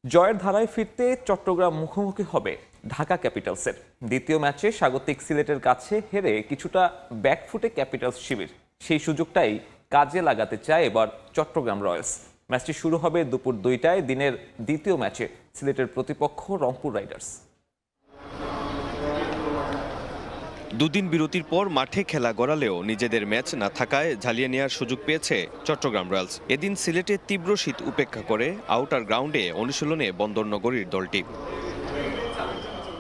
জয়ের ধারায় ফিরতে চট্টগ্রাম মুখোমুখি হবে ঢাকা ক্যাপিটালসের। দ্বিতীয় ম্যাচে স্বাগতিক সিলেটের কাছে হেরে কিছুটা ব্যাকফুটে ক্যাপিটালস শিবির। সেই সুযোগটাই কাজে লাগাতে চায় এবার চট্টগ্রাম রয়্যালস। ম্যাচটি শুরু হবে দুপুর 2টায়। দিনের দ্বিতীয় ম্যাচে সিলেটের প্রতিপক্ষ রংপুর রাইডার্স। দুদিন বিরতির পর মাঠে খেলা গড়ালেও নিজেদের ম্যাচ না থাকায় ঝালিয়ে নেওয়ার সুযোগ পেয়েছে চট্টগ্রাম রয়্যালস। এদিন সিলেটে তীব্র শীত উপেক্ষা করে আউটার গ্রাউন্ডে অনুশীলনে বন্দরনগরীর দলটি।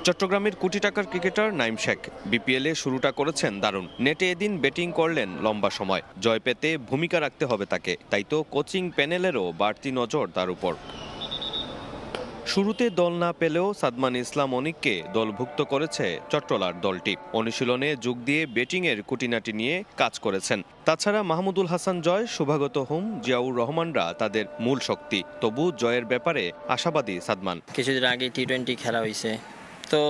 চট্টগ্রামের কোটি টাকার ক্রিকেটার নাইম শেখ বিপিএলে শুরুটা করেছেন দারুণ। নেটে এদিন ব্যাটিং করলেন লম্বা সময়। জয় পেতে ভূমিকা রাখতে হবে তাকে, তাই তো কোচিং প্যানেলেরও বাড়তি নজর তার উপর। শুরুতে দল না পেলেও সাদমান ইসলাম অনিককে দলভুক্ত করেছে চট্টলার দলটি। অনুশীলনে যোগ দিয়ে ব্যাটিংয়ের খুঁটিনাটি নিয়ে কাজ করেছেন। তাছাড়া মাহমুদুল হাসান জয়, শুভাগত হোম, জিয়াউর রহমানরা তাদের মূল শক্তি। তবু জয়ের ব্যাপারে আশাবাদী সাদমান। কিছুদিন আগে টি-20 খেলা হয়েছে, তো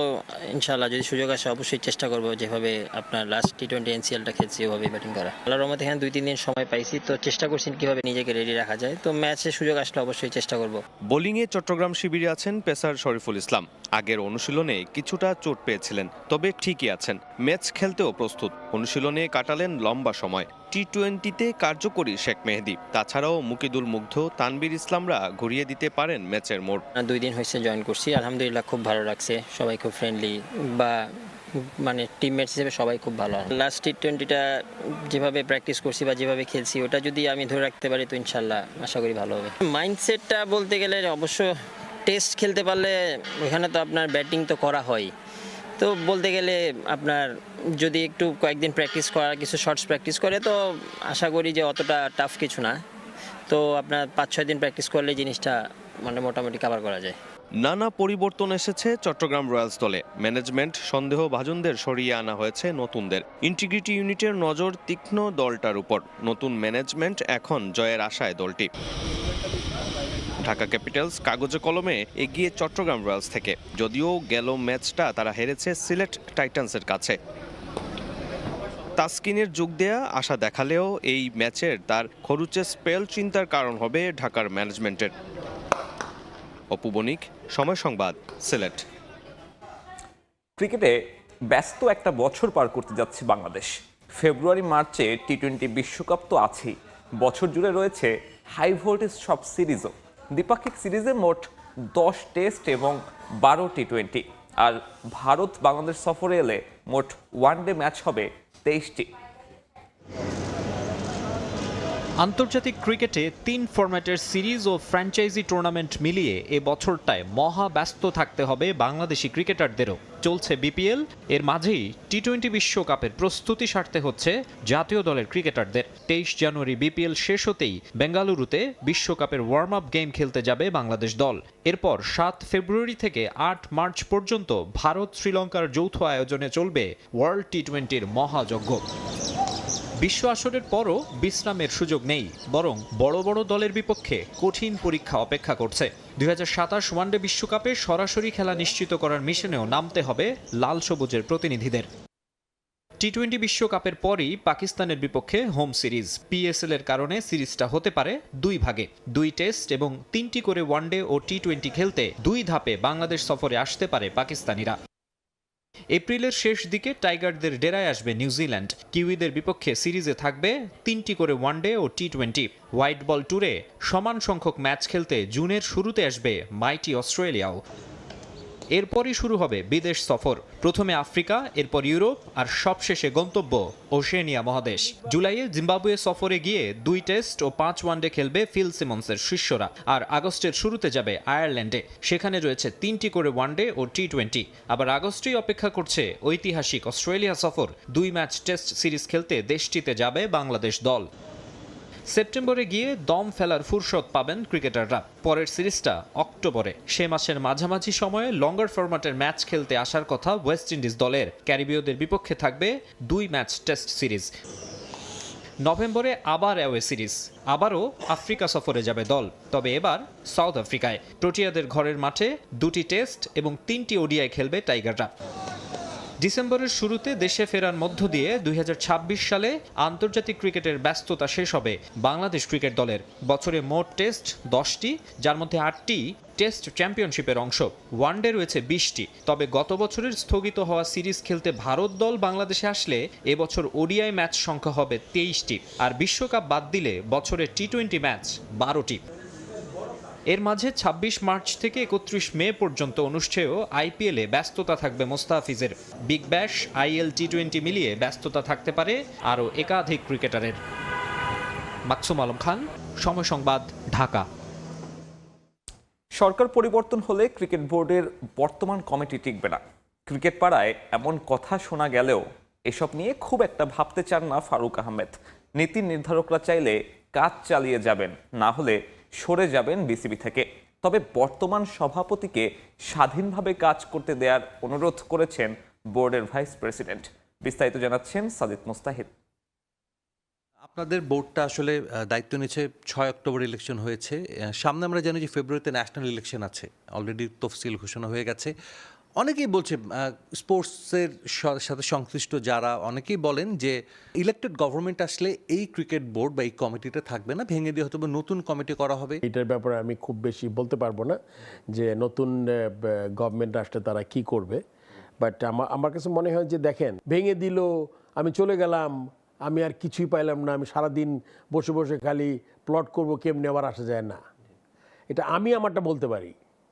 ইনশাল্লাহ যদি সুযোগ আসে অবশ্যই চেষ্টা করবো যেভাবে আপনার লাস্ট টি-20 এনসিএলটা খেলছি ওভাবে ব্যাটিং করা। আল্লাহর রহমতে এখানে 2-3 দিন সময় পাইছি, তো চেষ্টা করছি কিভাবে নিজেকে রেডি রাখা যায়। তো ম্যাচে সুযোগ আসলে অবশ্যই চেষ্টা করব। বোলিংয়ে চট্টগ্রাম শিবিরে আছেন পেসার শরীফুল ইসলাম। আগের অনুশীলনে কিছুটা চোট পেয়েছিলেন, তবে ঠিকই আছেন। ম্যাচ খেলতেও প্রস্তুত। অনুশীলনে কাটালেন লম্বা সময়। টি-20তে কার্যকরী শেখ মেহেদী, তাছাড়াও মুকিদুল মুগ্ধ, তানবীর ইসলামরা ঘুরিয়ে দিতে পারেন ম্যাচের মোড়। 2 দিন হয়েছে জয়েন করছি, আলহামদুলিল্লাহ খুব ভালো লাগছে। সবাই খুব ফ্রেন্ডলি, বা মানে টিমমেটস হিসেবে সবাই খুব ভালো। লাস্ট টি-20টা যেভাবে প্র্যাকটিস করছি বা যেভাবে খেলছি ওটা যদি আমি ধরে রাখতে পারি তো ইনশাল্লাহ আশা করি ভালো হবে। মাইন্ডসেটটা বলতে গেলে অবশ্য টেস্ট খেলতে পারলে ওইখানে তো আপনার ব্যাটিং তো করা হয়, তো বলতে গেলে আপনার যদি একটু কয়েকদিন প্র্যাকটিস করা, কিছু শর্টস প্র্যাকটিস করে তো আশা করি যে অতটা টাফ কিছু না। তো আপনার 5-6 দিন প্র্যাকটিস করলে জিনিসটা মানে মোটামুটি কভার করা যায়। নানা পরিবর্তন এসেছে চট্টগ্রাম রয়্যালস দলে। ম্যানেজমেন্ট সন্দেহভাজনদের সরিয়ে আনা হয়েছে নতুনদের। ইন্টিগ্রিটি ইউনিটের নজর তীক্ষ্ণ দলটার উপর। নতুন ম্যানেজমেন্ট এখন জয়ের আশায় দলটি। ঢাকা ক্যাপিটালস কাগজে কলমে এগিয়ে চট্টগ্রাম রয়্যালস থেকে, যদিও গেল ম্যাচটা তারা হেরেছে সিলেট টাইটান্সের কাছে। তাসকিনের যোগ দেয়া আশা দেখালেও এই ম্যাচের তার খরুচে স্পেল চিন্তার কারণ হবে ঢাকার ম্যানেজমেন্টের। অপু বণিক, সময় সংবাদ, সিলেট। ক্রিকেটে ব্যস্ত একটা বছর পার করতে যাচ্ছে বাংলাদেশ। ফেব্রুয়ারি মার্চে টি-20 বিশ্বকাপ তো আছেই, বছর জুড়ে রয়েছে হাই ভোল্টেজ সব সিরিজও। দ্বিপাক্ষিক সিরিজে মোট 10 টেস্ট এবং 12 টি-20। আর ভারত বাংলাদেশ সফরে এলে মোট ওয়ানডে ম্যাচ হবে 23টি। আন্তর্জাতিক ক্রিকেটে 3 ফরম্যাটের সিরিজ ও ফ্র্যাঞ্চাইজি টুর্নামেন্ট মিলিয়ে এ বছরটায় মহা ব্যস্ত থাকতে হবে বাংলাদেশি ক্রিকেটারদেরও। চলছে বিপিএল, এর মাঝেই টি-20 বিশ্বকাপের প্রস্তুতি সারতে হচ্ছে জাতীয় দলের ক্রিকেটারদের। 23 জানুয়ারি বিপিএল শেষ হতেই বেঙ্গালুরুতে বিশ্বকাপের ওয়ার্ম আপ গেম খেলতে যাবে বাংলাদেশ দল। এরপর 7 ফেব্রুয়ারি থেকে 8 মার্চ পর্যন্ত ভারত শ্রীলঙ্কার যৌথ আয়োজনে চলবে ওয়ার্ল্ড টি-20-র মহাযজ্ঞ। বিশ্ব আসরের পরও বিশ্রামের সুযোগ নেই, বরং বড় বড় দলের বিপক্ষে কঠিন পরীক্ষা অপেক্ষা করছে। 2027 ওয়ানডে বিশ্বকাপে সরাসরি খেলা নিশ্চিত করার মিশনেও নামতে হবে লাল সবুজের প্রতিনিধিদের। টি-20 বিশ্বকাপের পরই পাকিস্তানের বিপক্ষে হোম সিরিজ। পিএসএল এর কারণে সিরিজটা হতে পারে 2 ভাগে। 2 টেস্ট এবং 3টি করে ওয়ানডে ও টি-20 খেলতে 2 ধাপে বাংলাদেশ সফরে আসতে পারে পাকিস্তানিরা। এপ্রিলের শেষ দিকে টাইগারদের ডেরায় আসবে নিউজিল্যান্ড। কিউইদের বিপক্ষে সিরিজে থাকবে 3টি করে ওয়ানডে ও টি-20। হোয়াইট বল ট্যুরে সমান সংখ্যক ম্যাচ খেলতে জুনের শুরুতে আসবে মাইটি অস্ট্রেলিয়াও। এরপরই শুরু হবে বিদেশ সফর, প্রথমে আফ্রিকা, এরপর ইউরোপ, আর সবশেষে গন্তব্য ওশেনিয়া মহাদেশ। জুলাইয়ে জিম্বাবুয়ে সফরে গিয়ে 2 টেস্ট ও 5 ওয়ানডে খেলবে ফিল সিমন্সের শিষ্যরা। আর আগস্টের শুরুতে যাবে আয়ারল্যান্ডে, সেখানে রয়েছে 3টি করে ওয়ানডে ও টি-20। আবার আগস্টেই অপেক্ষা করছে ঐতিহাসিক অস্ট্রেলিয়া সফর। 2 ম্যাচ টেস্ট সিরিজ খেলতে দেশটিতে যাবে বাংলাদেশ দল। সেপ্টেম্বরে গিয়ে দম ফেলার ফুরসত পাবেন ক্রিকেটাররা। পরের সিরিজটা অক্টোবরে। সে মাসের মাঝামাঝি সময়ে লঙ্গার ফরম্যাটের ম্যাচ খেলতে আসার কথা ওয়েস্ট ইন্ডিজ দলের। ক্যারিবীয়দের বিপক্ষে থাকবে 2 ম্যাচ টেস্ট সিরিজ। নভেম্বরে আবার অ্যাওয়ে সিরিজ, আবারও আফ্রিকা সফরে যাবে দল, তবে এবার সাউথ আফ্রিকায়। প্রোটিয়াদের ঘরের মাঠে 2টি টেস্ট এবং 3টি ওডিআই খেলবে টাইগাররা। ডিসেম্বরের শুরুতে দেশে ফেরার মধ্য দিয়ে 2026 সালে আন্তর্জাতিক ক্রিকেটের ব্যস্ততা শেষ হবে বাংলাদেশ ক্রিকেট দলের। বছরে মোট টেস্ট 10টি, যার মধ্যে 8টি টেস্ট চ্যাম্পিয়নশিপের অংশ। ওয়ানডে রয়েছে 20টি। তবে গত বছরের স্থগিত হওয়া সিরিজ খেলতে ভারত দল বাংলাদেশে আসলে এবছর ওডিআই ম্যাচ সংখ্যা হবে 23টি, আর বিশ্বকাপ বাদ দিলে বছরের টি-20 ম্যাচ 12টি। এর মাঝে 26 মার্চ থেকে 31 মে পর্যন্ত অনুষ্ঠেয় আইপিএলে ব্যস্ততা থাকবে মোস্তাফিজের। বিগ ব্যাশ, আইএল, টি-20 মিলিয়ে ব্যস্ততা থাকতে পারে আরও একাধিক ক্রিকেটারের। মাকসুম আলম খান, সময় সংবাদ, ঢাকা। সরকার পরিবর্তন হলে ক্রিকেট বোর্ডের বর্তমান কমিটি টিকবে না। ক্রিকেট পাড়ায় এমন কথা শোনা গেলেও এসব নিয়ে খুব একটা ভাবতে চান না ফারুক আহমেদ। নীতি নির্ধারকরা চাইলে কাজ চালিয়ে যাবেন, না হলে সরে যাবেন বিসিবি থেকে। তবে বর্তমান সভাপতিকে স্বাধীনভাবে কাজ করতে দেওয়ার অনুরোধ করেছেন বোর্ডের ভাইস প্রেসিডেন্ট। বিস্তারিত জানাচ্ছেন সাজিদ মুস্তাহিদ। আপনাদের বোর্ডটা আসলে দায়িত্ব নিয়েছে 6 অক্টোবর ইলেকশন হয়েছে। সামনে আমরা জানি যে ফেব্রুয়ারিতে ন্যাশনাল ইলেকশন আছে, অলরেডি তফসিল ঘোষণা হয়ে গেছে। অনেকেই বলছে, স্পোর্টসের সাথে সংশ্লিষ্ট যারা, অনেকেই বলেন যে ইলেক্টেড গভর্নমেন্ট আসলে এই ক্রিকেট বোর্ড বা এই কমিটিটা থাকবে না, ভেঙে দিয়ে হয়তো নতুন কমিটি করা হবে। এটার ব্যাপারে আমি খুব বেশি বলতে পারবো না যে নতুন গভর্নমেন্ট আসলে তারা কি করবে, বাট আমার কাছে মনে হয় যে দেখেন, ভেঙে দিল, আমি চলে গেলাম, আমি আর কিছুই পাইলাম না, আমি সারাদিন বসে বসে খালি প্লট করবো কেমনি আবার আসা যায় না। এটা আমি আমারটা বলতে পারি,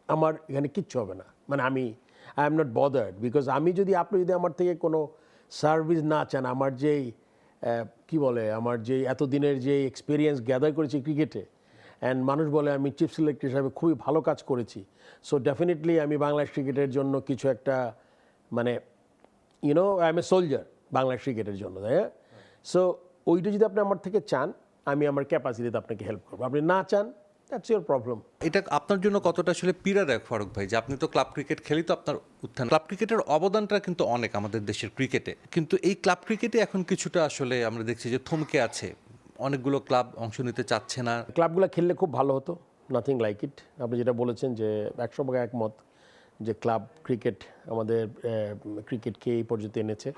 আমার এখানে কিচ্ছু হবে না। মানে I am not bothered, because আপনি যদি আমার থেকে কোনো সার্ভিস না চান, আমার যেই কি বলে, আমার যেই এতদিনের যে এক্সপিরিয়েন্স গ্যাদার করেছি ক্রিকেটে, অ্যান্ড মানুষ বলে আমি চিফ সিলেক্টর হিসাবে খুবই ভালো কাজ করেছি, সো ডেফিনেটলি আমি বাংলাদেশ ক্রিকেটের জন্য কিছু একটা, মানে I M a soldier Bangladesh ক্রিকেটের জন্য, তাই না? সো ওইটা যদি আপনি আমার থেকে চান, আমি আমার ক্যাপাসিটিতে আপনাকে হেল্প করবো। আপনি না চান, দ্যাটস ইউর প্রবলেম। এটা আপনার জন্য কতটা আসলে পীড়াদায়ক ফারুক ভাই, যে আপনি তো ক্লাব ক্রিকেট খেলি, তো আপনার উত্থান, ক্লাব ক্রিকেটের অবদানটা কিন্তু অনেক আমাদের দেশের ক্রিকেটে, কিন্তু এই ক্লাব ক্রিকেটে এখন কিছুটা আসলে আমরা দেখছি যে থমকে আছে, অনেকগুলো ক্লাব অংশ নিতে চাচ্ছে না। ক্লাবগুলো খেললে খুব ভালো হতো, নাথিং লাইক ইট। আপনি যেটা বলেছেন যে 100% একমত যে ক্লাব ক্রিকেট আমাদের ক্রিকেটকে এই পর্যন্ত এনেছে।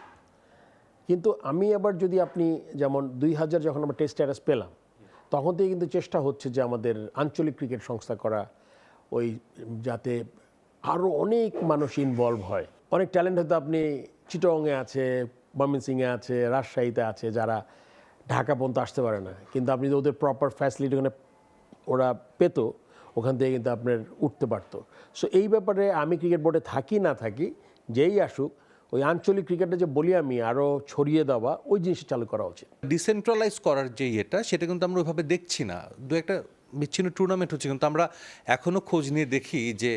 কিন্তু আমি আবার যদি আপনি যেমন 2000 যখন আমরা টেস্ট স্ট্যাটাস পেলাম, তখন থেকে কিন্তু চেষ্টা হচ্ছে যে আমাদের আঞ্চলিক ক্রিকেট সংস্থা করা, ওই যাতে আরও অনেক মানুষ ইনভলভ হয়। অনেক ট্যালেন্ট হয়তো আপনি চিটংয়ে আছে, ময়মনসিংহে আছে, রাজশাহীতে আছে, যারা ঢাকা পর্যন্ত আসতে পারে না, কিন্তু আপনি যদি ওদের প্রপার ফ্যাসিলিটি ওখানে ওরা পেত, ওখান থেকে কিন্তু আপনার উঠতে পারতো। সো এই ব্যাপারে আমি ক্রিকেট বোর্ডে থাকি না থাকি, যেই আসুক, ওই আঞ্চলিক ক্রিকেটে যে বলি আমি আরও ছড়িয়ে দেওয়া, ওই জিনিসটা চালু করা উচিত। ডিসেন্ট্রালাইজ করার যে ইয়েটা, সেটা কিন্তু আমরা ওইভাবে দেখছি না। দু একটা বিচ্ছিন্ন টুর্নামেন্ট হচ্ছে, কিন্তু আমরা এখনও খোঁজ নিয়ে দেখি যে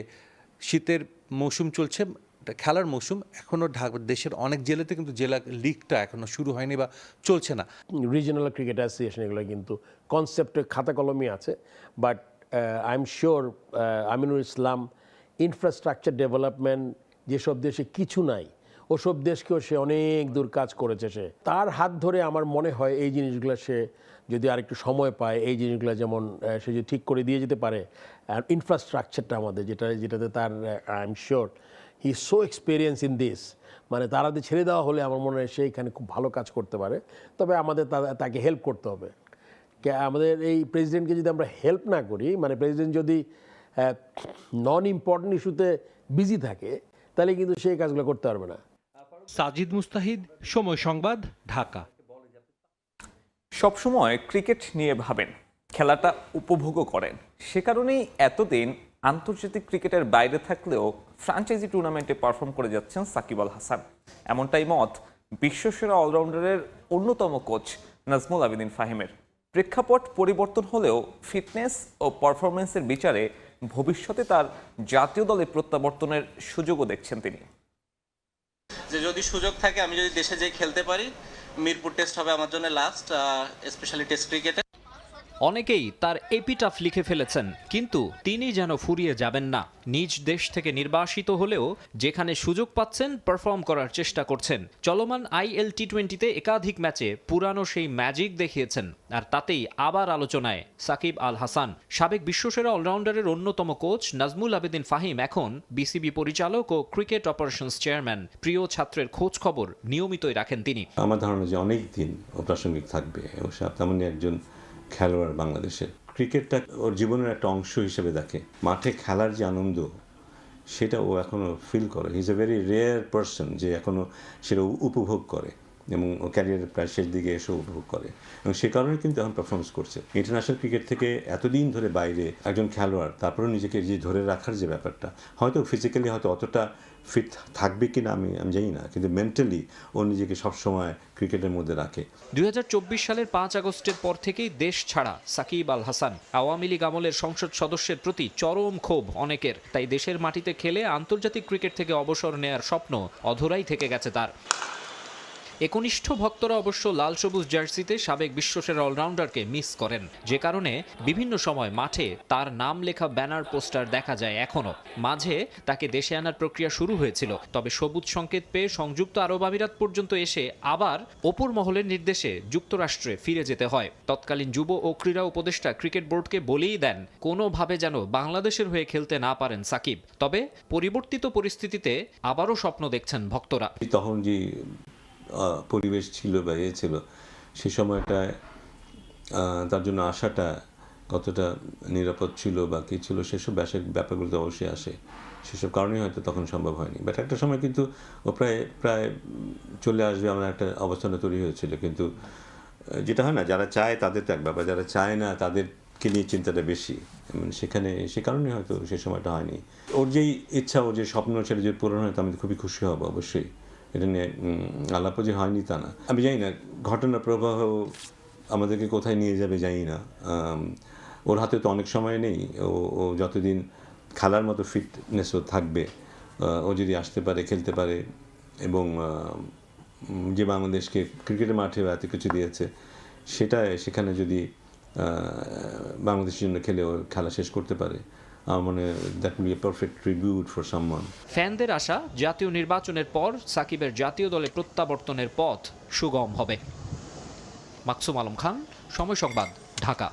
শীতের মৌসুম চলছে, খেলার মৌসুম এখনও দেশের অনেক জেলাতে কিন্তু জেলা লিগটা এখনও শুরু হয়নি বা চলছে না। রিজিওনাল ক্রিকেট অ্যাসোসিয়েশন এগুলো কিন্তু কনসেপ্টে খাতা কলমই আছে, but I am sure Aminul Islam infrastructure development যেসব দেশে কিছু নাই, ওসব দেশকেও সে অনেক দূর কাজ করেছে। সে তার হাত ধরে আমার মনে হয় এই জিনিসগুলো সে যদি আর একটু সময় পায়, এই জিনিসগুলো যেমন সে যদি ঠিক করে দিয়ে যেতে পারে, আর ইনফ্রাস্ট্রাকচারটা আমাদের যেটাতে তার I am sure he is so experience in this, মানে তারাদের ছেড়ে দেওয়া হলে আমার মনে হয় সে এখানে খুব ভালো কাজ করতে পারে। তবে আমাদের তাকে হেল্প করতে হবে। আমাদের এই প্রেসিডেন্টকে যদি আমরা হেল্প না করি, মানে প্রেসিডেন্ট যদি নন ইম্পর্টেন্ট ইস্যুতে বিজি থাকে, তাহলে কিন্তু সেই কাজগুলো করতে পারবে না। সাজিদ মুস্তাহিদ, সময় সংবাদ, ঢাকা। সবসময় ক্রিকেট নিয়ে ভাবেন, খেলাটা উপভোগও করেন। সে কারণেই এতদিন আন্তর্জাতিক ক্রিকেটের বাইরে থাকলেও ফ্র্যাঞ্চাইজি টুর্নামেন্টে পারফর্ম করে যাচ্ছেন সাকিব আল হাসান। এমনটাই মত বিশ্বসেরা অলরাউন্ডারের অন্যতম কোচ নাজমুল আবেদিন ফাহিমের। প্রেক্ষাপট পরিবর্তন হলেও ফিটনেস ও পারফরমেন্সের বিচারে ভবিষ্যতে তার জাতীয় দলে প্রত্যাবর্তনের সুযোগও দেখছেন তিনি। যে যদি সুযোগ থাকে, আমি যদি দেশে যেয়ে খেলতে পারি, মিরপুর টেস্ট হবে আমার জন্য লাস্ট, স্পেশালি টেস্ট ক্রিকেটে। অনেকেই তার এপিটাফ লিখে ফেলেছেন, কিন্তু তিনি যেন ফুরিয়ে যাবেন না। নিজ দেশ থেকে নির্বাসিত হলেও যেখানে সুযোগ পাচ্ছেন পারফর্ম করার চেষ্টা করছেন। চলমান আইএল টি-20তে একাধিক ম্যাচে পুরানো সেই ম্যাজিক দেখিয়েছেন, আর তাতেই আবার আলোচনায় সাকিব আল হাসান। সাবেক বিশ্বসেরা অলরাউন্ডারের অন্যতম কোচ নাজমুল আবেদিন ফাহিম এখন বিসিবি পরিচালক ও ক্রিকেট অপারেশনস চেয়ারম্যান। প্রিয় ছাত্রের খোঁজ খবর নিয়মিতই রাখেন তিনি। আমার ধারণা যে অনেক দিন ও প্রাসঙ্গিক থাকবে, এবং তেমনই একজন খেলোয়াড় বাংলাদেশের। ক্রিকেটটা ওর জীবনের একটা অংশ হিসেবে দেখে। মাঠে খেলার যে আনন্দ সেটা ও এখনও ফিল করে। He is a very rare person যে এখনও সেটা উপভোগ করে এবং ও ক্যারিয়ারের প্রায় শেষ দিকে এসে উপভোগ করে এবং সে কারণে কিন্তু এখন পারফরমেন্স করছে। ইন্টারন্যাশনাল ক্রিকেট থেকে এতদিন ধরে বাইরে একজন খেলোয়াড়, তারপরেও নিজেকে যে ধরে রাখার যে ব্যাপারটা, হয়তো ফিজিক্যালি হয়তো অতটা ফিট থাকবে কিনা আমি জানি না, কিন্তু মেন্টালি ও নিজেকে সবসময় ক্রিকেটের মধ্যে রাখে। 2024 সালের 5 আগস্টের পর থেকেই দেশ ছাড়া সাকিব আল হাসান আওয়ামী লীগ আমলের সংসদ সদস্যের প্রতি চরম ক্ষোভ অনেকের। তাই দেশের মাটিতে খেলে আন্তর্জাতিক ক্রিকেট থেকে অবসর নেয়ার স্বপ্ন অধরাই থেকে গেছে তার। একনিষ্ঠ ভক্তরা অবশ্য লাল সবুজ জার্সিতে সাবেক বিশ্বসেরা অলরাউন্ডারকে মিস করেন, যে কারণে বিভিন্ন সময় মাঠে তার নাম লেখা ব্যানার পোস্টার দেখা যায় এখনো। মাঝে তাকে দেশে আনার প্রক্রিয়া শুরু হয়েছিল, তবে সবুজ সংকেত পেয়ে সংযুক্ত আরব আমিরাত পর্যন্ত এসে আবার অপর মহলের নির্দেশে যুক্তরাষ্ট্রে ফিরে যেতে হয়। তৎকালীন যুব ও ক্রীড়া উপদেষ্টা ক্রিকেট বোর্ডকে বলেই দেন কোনোভাবে যেন বাংলাদেশের হয়ে খেলতে না পারেন সাকিব। তবে পরিবর্তিত পরিস্থিতিতে আবারও স্বপ্ন দেখছেন ভক্তরা। তখন যে পরিবেশ ছিল বা ছিল সে সময়টায় তার জন্য আসাটা কতটা নিরাপদ ছিল বা কী ছিল সেসব ব্যাপারগুলো তো অবশ্যই আসে, সেসব কারণেই হয়তো তখন সম্ভব হয়নি। বাট একটা সময় কিন্তু ও প্রায় চলে আসবে আমার একটা অবস্থানে তৈরি হয়েছিল। কিন্তু যেটা হয় না, যারা চায় তাদের তো এক ব্যাপার, যারা চায় না তাদেরকে নিয়ে চিন্তাটা বেশি, সেখানে সে কারণে হয়তো সে সময়টা হয়নি। ওর যেই ইচ্ছা, ওর যে স্বপ্ন সেটা যদি পূরণ হয় তো আমি খুবই খুশি হব অবশ্যই। এটা নিয়ে আলাপও যে হয়নি তা না। আমি জানি না ঘটনা প্রবাহ আমাদেরকে কোথায় নিয়ে যাবে জানি না। ওর হাতে তো অনেক সময় নেই। ও যতদিন খেলার মতো ফিটনেসও থাকবে, ও যদি আসতে পারে, খেলতে পারে এবং যে বাংলাদেশকে ক্রিকেটের মাঠেও এত কিছু দিয়েছে সেখানে যদি বাংলাদেশের জন্য খেলে ওর খেলা শেষ করতে পারে, that will be a perfect tribute for someone. ফ্যানদের আশা জাতীয় নির্বাচনের পর সাকিবের জাতীয় দলে প্রত্যাবর্তনের পথ সুগম হবে। মাকসুম আলম খান, সময় সংবাদ, ঢাকা।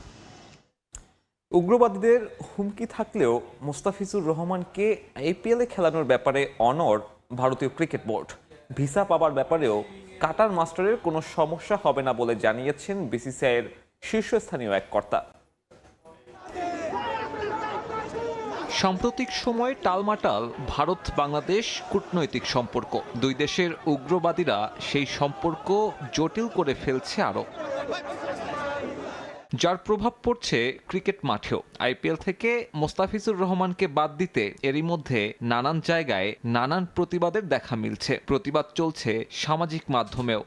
উগ্রবাদীদের হুমকি থাকলেও মোস্তাফিজুর রহমানকে আইপিএলে খেলানোর ব্যাপারে অনড় ভারতীয় ক্রিকেট বোর্ড। ভিসা পাবার ব্যাপারেও কাটার মাস্টারের কোনো সমস্যা হবে না বলে জানিয়েছেন বিসিসিআইয়ের শীর্ষস্থানীয় এক কর্তা। সাম্প্রতিক সময়ে টালমাটাল ভারত বাংলাদেশ কূটনৈতিক সম্পর্ক। দুই দেশের উগ্রবাদীরা সেই সম্পর্ক জটিল করে ফেলছে আরও, যার প্রভাব পড়ছে ক্রিকেট মাঠেও। আইপিএল থেকে মোস্তাফিজুর রহমানকে বাদ দিতে এরই মধ্যে নানান জায়গায় নানান প্রতিবাদের দেখা মিলছে। প্রতিবাদ চলছে সামাজিক মাধ্যমেও।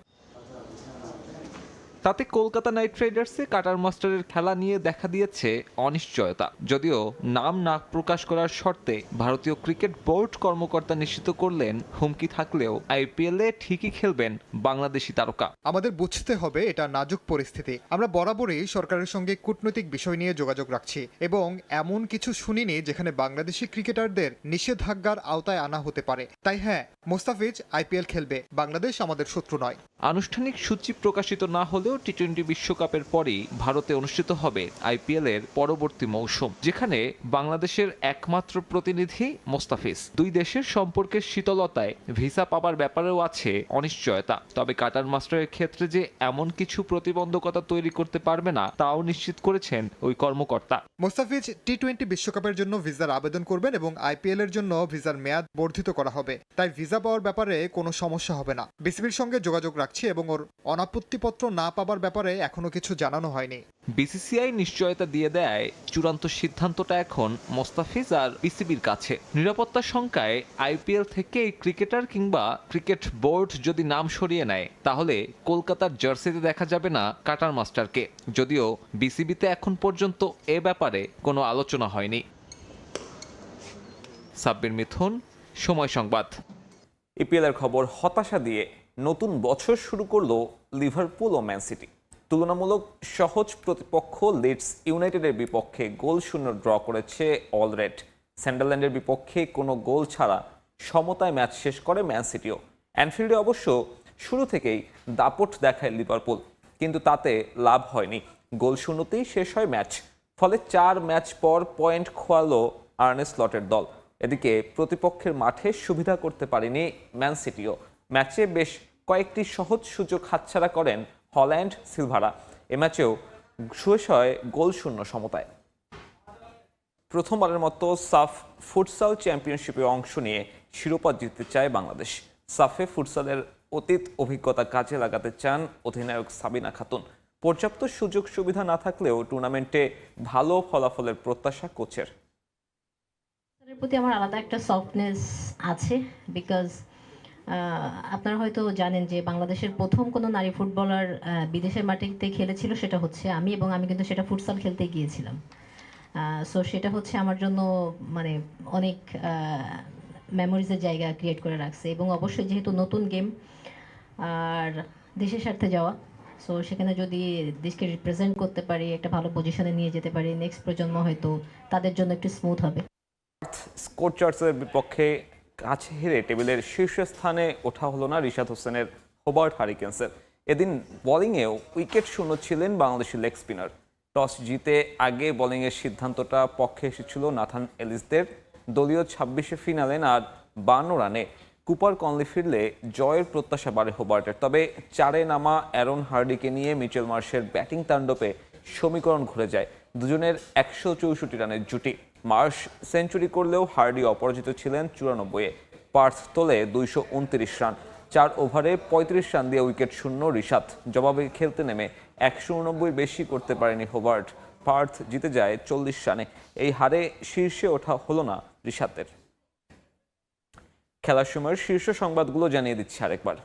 তাতে কলকাতা নাইট রাইডার্সে কাটার মাস্টারের খেলা নিয়ে দেখা দিয়েছে অনিশ্চয়তা। যদিও নাম না প্রকাশ করার শর্তে ভারতীয় ক্রিকেট বোর্ড কর্মকর্তা নিশ্চিত করলেন হুমকি থাকলেও আইপিএলে ঠিকই খেলবেন বাংলাদেশি তারকা। আমাদের বুঝতে হবে এটা নাজুক পরিস্থিতি। আমরা বরাবরই সরকারের সঙ্গে কূটনৈতিক বিষয় নিয়ে যোগাযোগ রাখছি এবং এমন কিছু শুনিনি যেখানে বাংলাদেশি ক্রিকেটারদের নিষেধাজ্ঞার আওতায় আনা হতে পারে। তাই হ্যাঁ, মোস্তাফিজ আইপিএল খেলবে, বাংলাদেশ আমাদের শত্রু নয়। আনুষ্ঠানিক সূচি প্রকাশিত না হলেও টি-20 বিশ্বকাপের পরই ভারতে অনুষ্ঠিত হবে আইপিএল এর পরবর্তী মৌসুম, যেখানে বাংলাদেশের একমাত্র প্রতিনিধি মোস্তাফিজ। দুই দেশের সম্পর্কের শীতলতায় ভিসা পাবার ব্যাপারেও আছে অনিশ্চয়তা। তবে কাটার মাস্টারের ক্ষেত্রে যে এমন কিছু প্রতিবন্ধকতা তৈরি করতে পারবে না তাও নিশ্চিত করেছেন ওই কর্মকর্তা। মোস্তাফিজ টি-20 বিশ্বকাপের জন্য ভিসার আবেদন করবেন এবং আইপিএল এর জন্য ভিসার মেয়াদ বর্ধিত করা হবে। তাই ভিসা পাওয়ার ব্যাপারে কোনো সমস্যা হবে না। বিসিবির সঙ্গে যোগাযোগ রাখছি এবং ওর অনাপত্তিপত্র না পাবার ব্যাপারে এখনো কিছু জানানো হয়নি। বিসিসিআই নিশ্চয়তা দিয়ে দেয় চূড়ান্ত সিদ্ধান্তটা এখন মোস্তাফিজ আর বিসিবির কাছে। নিরাপত্তা শঙ্কায় আইপিএল থেকে ক্রিকেটার কিংবা ক্রিকেট বোর্ড যদি নাম সরিয়ে নেয় তাহলে কলকাতার জার্সিতে দেখা যাবে না কাটার মাস্টারকে। যদিও বিসিবিতে এখন পর্যন্ত এ ব্যাপারে কোনো আলোচনা হয়নি। সাব্বির মিথুন, সময় সংবাদ। ইপিএল এর খবর হতাশা দিয়ে নতুন বছর শুরু করলো লিভারপুল ও ম্যান সিটি। তুলনামূলক সহজ প্রতিপক্ষ লিডস ইউনাইটেডের বিপক্ষে গোল শূন্য ড্র করেছে অল রেড। সান্ডারল্যান্ডের বিপক্ষে কোনো গোল ছাড়া সমতায় ম্যাচ শেষ করে ম্যান সিটিও। অ্যানফিল্ডে অবশ্য শুরু থেকেই দাপট দেখায় লিভারপুল, কিন্তু তাতে লাভ হয়নি। গোল শূন্যতেই শেষ হয় ম্যাচ। ফলে 4 ম্যাচ পর পয়েন্ট খোয়ালো আর্নে স্লটের দল। এদিকে প্রতিপক্ষের মাঠে সুবিধা করতে পারেনি ম্যান সিটিও। ম্যাচে বেশ কয়েকটি সহজ সুযোগ হাতছাড়া করেন হল্যান্ড সিলভারা। এ ম্যাচেও শেষ হয় গোলশূন্য সমতায়। প্রথমবারের মতো সাফ ফুটসাল চ্যাম্পিয়নশিপে অংশ নিয়ে শিরোপা জিততে চায় বাংলাদেশ। সাফে ফুটসালের অতীত অভিজ্ঞতা কাজে লাগাতে চান অধিনায়ক সাবিনা খাতুন। পর্যাপ্ত সুযোগ সুবিধা না থাকলেও টুর্নামেন্টে ভালো ফলাফলের প্রত্যাশা কোচের। এর প্রতি আমার আলাদা একটা সফটনেস আছে, বিকজ আপনারা হয়তো জানেন যে বাংলাদেশের প্রথম কোনো নারী ফুটবলার বিদেশের মাটিতে খেলেছিল, সেটা হচ্ছে আমি, এবং আমি কিন্তু সেটা ফুটসাল খেলতে গিয়েছিলাম। সো সেটা হচ্ছে আমার জন্য মানে অনেক মেমোরিজের জায়গা ক্রিয়েট করে রাখছে, এবং অবশ্যই যেহেতু নতুন গেম আর দেশের স্বার্থে যাওয়া, সো সেখানে যদি দেশকে রিপ্রেজেন্ট করতে পারি, একটা ভালো পজিশনে নিয়ে যেতে পারি, নেক্সট প্রজন্ম হয়তো তাদের জন্য একটু স্মুথ হবে। স্কোরচার্সের বিপক্ষে কাছে হেরে টেবিলের শীর্ষস্থানে ওঠা হলো না রিশাদ হোসেনের হোবার্ট হারিকেন্সের। এদিন বোলিংয়েও উইকেট শূন্য ছিলেন বাংলাদেশি লেগ স্পিনার। টস জিতে আগে বোলিংয়ের সিদ্ধান্তটা পক্ষে এসেছিল নাথান এলিসদের। দলীয় 26-এ ফিনালেন আর 52 রানে কুপার কনলি ফিরলে জয়ের প্রত্যাশা বাড়ে হোবার্টের। তবে 4-এ নামা অ্যারন হার্ডিকে নিয়ে মিচেল মার্শের ব্যাটিং তাণ্ডবে সমীকরণ ঘুরে যায়। দুজনের 164 রানের জুটি। মার্শ সেঞ্চুরি করলেও হার্ডি অপরাজিত ছিলেন 94-এ। পার্থ তোলে 229 রান। 4 ওভারে 35 রান দিয়ে উইকেট শূন্য রিশাদ। জবাবে খেলতে নেমে 189 বেশি করতে পারেনি হোবার্ট। পার্থ জিতে যায় 40 রানে। এই হারে শীর্ষে ওঠা হলো না রিশাদের। খেলার সময়ের শীর্ষ সংবাদগুলো জানিয়ে দিচ্ছি আরেকবার।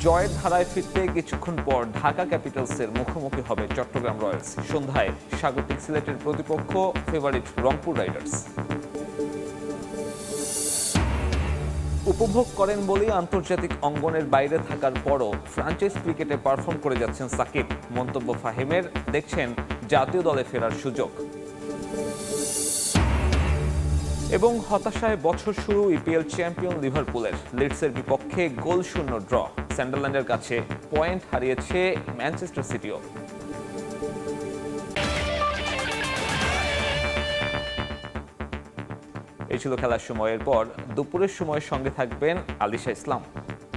জয়ের ধারায় ফিরতে কিছুক্ষণ পর ঢাকা ক্যাপিটালসের মুখোমুখি হবে চট্টগ্রাম রয়্যালস। সন্ধ্যায় স্বাগতিক সিলেটের প্রতিপক্ষ ফেভারিট রংপুর রাইডার্স। উপভোগ করেন বলেই আন্তর্জাতিক অঙ্গনের বাইরে থাকার পরও ফ্র্যাঞ্চাইজ ক্রিকেটে পারফর্ম করে যাচ্ছেন সাকিব। মন্তব্য ফাহিমের, দেখছেন জাতীয় দলে ফেরার সুযোগ। এবং হতাশায় বছর শুরু ইপিএল চ্যাম্পিয়ন লিভারপুলের। লিডসের বিপক্ষে গোলশূন্য ড্র। সান্ডারল্যান্ডের কাছে পয়েন্ট হারিয়েছে ম্যানচেস্টার সিটিও। এই ছিল খেলার সময়ের পর দুপুরের সময়ের সঙ্গে থাকবেন আলিশা ইসলাম।